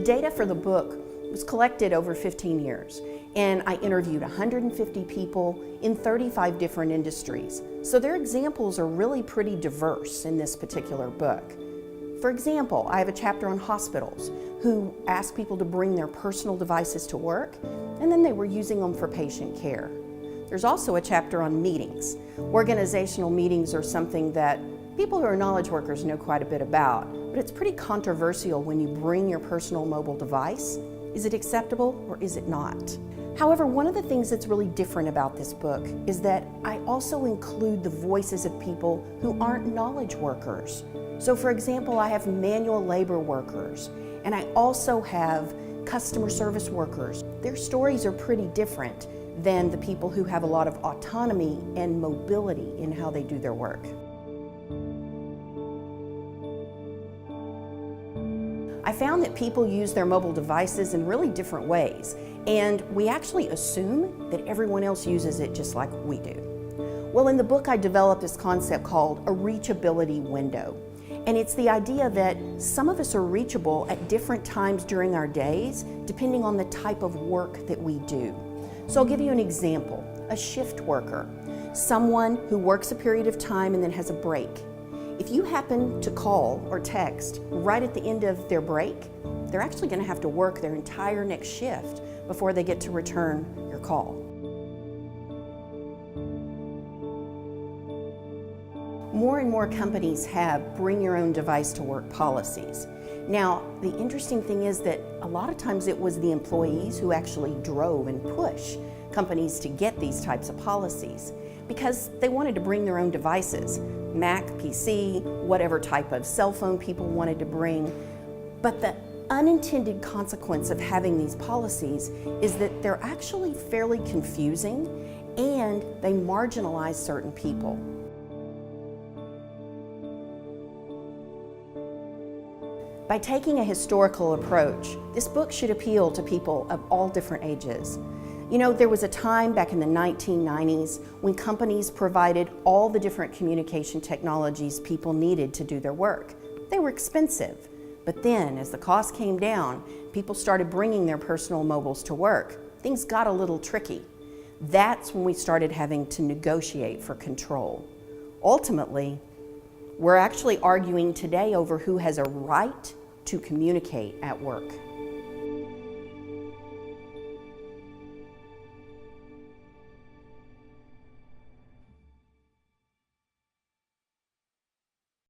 data for the book was collected over 15 years, and I interviewed 150 people in 35 different industries. So their examples are really pretty diverse in this particular book. For example, I have a chapter on hospitals who asked people to bring their personal devices to work, and then they were using them for patient care. There's also a chapter on meetings. Organizational meetings are something that people who are knowledge workers know quite a bit about, but it's pretty controversial when you bring your personal mobile device. Is it acceptable or is it not? However, one of the things that's really different about this book is that I also include the voices of people who aren't knowledge workers. So for example, I have manual labor workers, and I also have customer service workers. Their stories are pretty different than the people who have a lot of autonomy and mobility in how they do their work. I found that people use their mobile devices in really different ways, and we actually assume that everyone else uses it just like we do. Well, in the book I developed this concept called a reachability window, and it's the idea that some of us are reachable at different times during our days depending on the type of work that we do. So I'll give you an example. A shift worker, someone who works a period of time and then has a break. If you happen to call or text right at the end of their break, they're actually going to have to work their entire next shift before they get to return your call. More and more companies have bring your own device to work policies. Now, the interesting thing is that a lot of times it was the employees who actually drove and pushed companies to get these types of policies because they wanted to bring their own devices, Mac, PC, whatever type of cell phone people wanted to bring. But the unintended consequence of having these policies is that they're actually fairly confusing and they marginalize certain people. By taking a historical approach, this book should appeal to people of all different ages. You know, there was a time back in the 1990s when companies provided all the different communication technologies people needed to do their work. They were expensive, but then as the cost came down, people started bringing their personal mobiles to work. Things got a little tricky. That's when we started having to negotiate for control. Ultimately, we're actually arguing today over who has a right to communicate at work.